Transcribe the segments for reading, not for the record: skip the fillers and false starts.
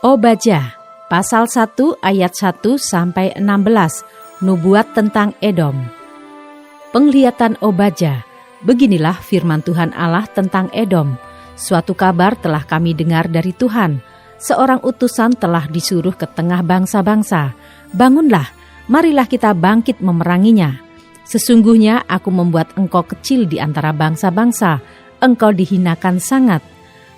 Obadjah, pasal 1 ayat 1 sampai 16, nubuat tentang Edom. Penglihatan Obadjah, beginilah firman Tuhan Allah tentang Edom. Suatu kabar telah kami dengar dari Tuhan. Seorang utusan telah disuruh ke tengah bangsa-bangsa. Bangunlah, marilah kita bangkit memeranginya. Sesungguhnya aku membuat engkau kecil di antara bangsa-bangsa. Engkau dihinakan sangat.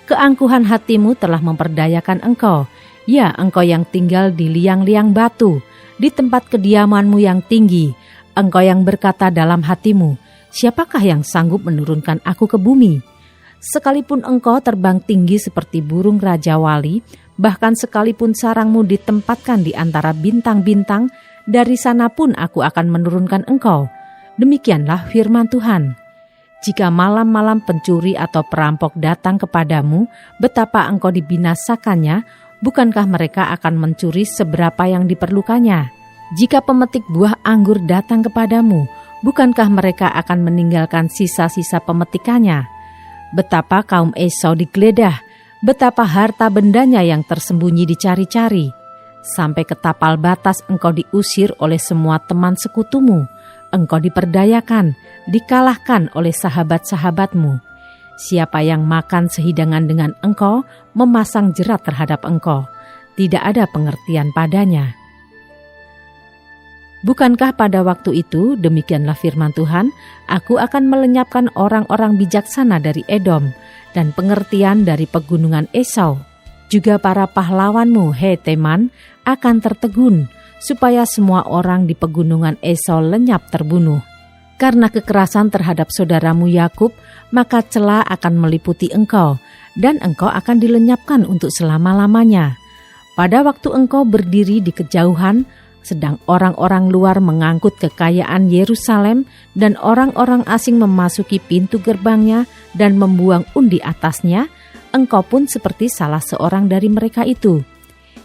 Keangkuhan hatimu telah memperdayakan engkau. Ya, engkau yang tinggal di liang-liang batu, di tempat kediamanmu yang tinggi. Engkau yang berkata dalam hatimu, siapakah yang sanggup menurunkan aku ke bumi? Sekalipun engkau terbang tinggi seperti burung Raja Wali, bahkan sekalipun sarangmu ditempatkan di antara bintang-bintang, dari sana pun aku akan menurunkan engkau. Demikianlah firman Tuhan. Jika malam-malam pencuri atau perampok datang kepadamu, betapa engkau dibinasakannya, bukankah mereka akan mencuri seberapa yang diperlukannya? Jika pemetik buah anggur datang kepadamu, bukankah mereka akan meninggalkan sisa-sisa pemetikannya? Betapa kaum Esau digeledah, betapa harta bendanya yang tersembunyi dicari-cari. Sampai ke tapal batas engkau diusir oleh semua teman sekutumu. Engkau diperdayakan, dikalahkan oleh sahabat-sahabatmu. Siapa yang makan sehidangan dengan engkau, memasang jerat terhadap engkau. Tidak ada pengertian padanya. Bukankah pada waktu itu, demikianlah firman Tuhan, aku akan melenyapkan orang-orang bijaksana dari Edom, dan pengertian dari pegunungan Esau. Juga para pahlawanmu, hei Teman, akan tertegun, supaya semua orang di pegunungan Esau lenyap terbunuh. Karena kekerasan terhadap saudaramu Yakub, maka celah akan meliputi engkau, dan engkau akan dilenyapkan untuk selama-lamanya. Pada waktu engkau berdiri di kejauhan, sedang orang-orang luar mengangkut kekayaan Yerusalem, dan orang-orang asing memasuki pintu gerbangnya dan membuang undi atasnya, engkau pun seperti salah seorang dari mereka itu.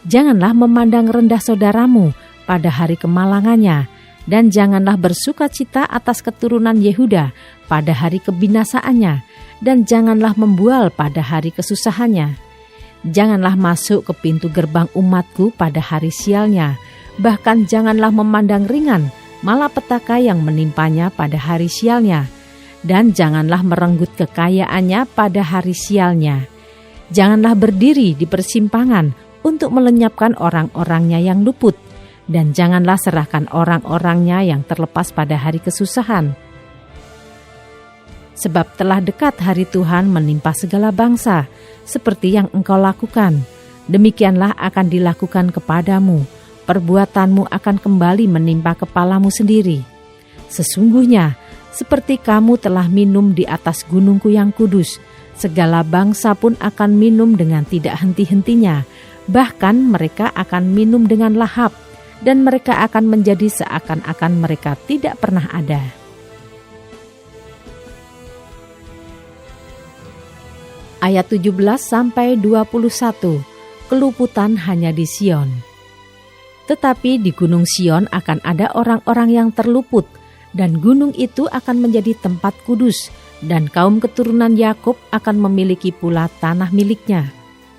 Janganlah memandang rendah saudaramu pada hari kemalangannya, dan janganlah bersuka cita atas keturunan Yehuda pada hari kebinasaannya, dan janganlah membual pada hari kesusahannya. Janganlah masuk ke pintu gerbang umatku pada hari sialnya, bahkan janganlah memandang ringan malapetaka yang menimpanya pada hari sialnya, dan janganlah merenggut kekayaannya pada hari sialnya. Janganlah berdiri di persimpangan untuk melenyapkan orang-orangnya yang luput, dan janganlah serahkan orang-orangnya yang terlepas pada hari kesusahan. Sebab telah dekat hari Tuhan menimpa segala bangsa, seperti yang engkau lakukan. Demikianlah akan dilakukan kepadamu, perbuatanmu akan kembali menimpa kepalamu sendiri. Sesungguhnya, seperti kamu telah minum di atas gunungku yang kudus, segala bangsa pun akan minum dengan tidak henti-hentinya, bahkan mereka akan minum dengan lahap, dan mereka akan menjadi seakan-akan mereka tidak pernah ada. Ayat 17-21, keluputan hanya di Sion. Tetapi di gunung Sion akan ada orang-orang yang terluput, dan gunung itu akan menjadi tempat kudus, dan kaum keturunan Yakub akan memiliki pula tanah miliknya.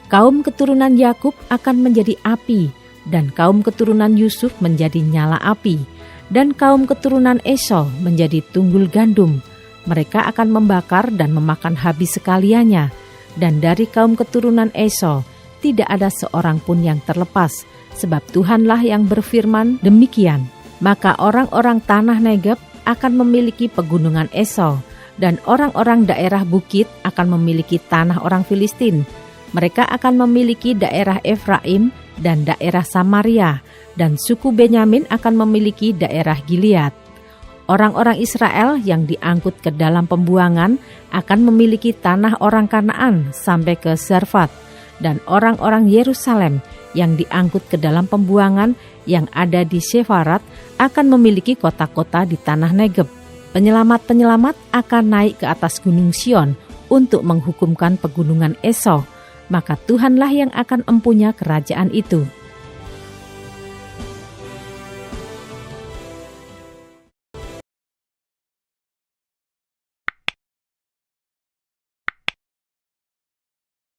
Kaum keturunan Yakub akan menjadi api, dan kaum keturunan Yusuf menjadi nyala api, dan kaum keturunan Esau menjadi tunggul gandum. Mereka akan membakar dan memakan habis sekaliannya, dan dari kaum keturunan Esau tidak ada seorang pun yang terlepas, sebab Tuhanlah yang berfirman demikian. Maka orang-orang tanah Negeb akan memiliki pegunungan Esau, dan orang-orang daerah bukit akan memiliki tanah orang Filistin. Mereka akan memiliki daerah Efraim dan daerah Samaria, dan suku Benyamin akan memiliki daerah Gilead. Orang-orang Israel yang diangkut ke dalam pembuangan akan memiliki tanah orang Kanaan sampai ke Zarfat, dan orang-orang Yerusalem yang diangkut ke dalam pembuangan yang ada di Sefarat akan memiliki kota-kota di tanah Negeb. Penyelamat-penyelamat akan naik ke atas gunung Sion untuk menghukumkan pegunungan Esau. Maka Tuhanlah yang akan empunya kerajaan itu.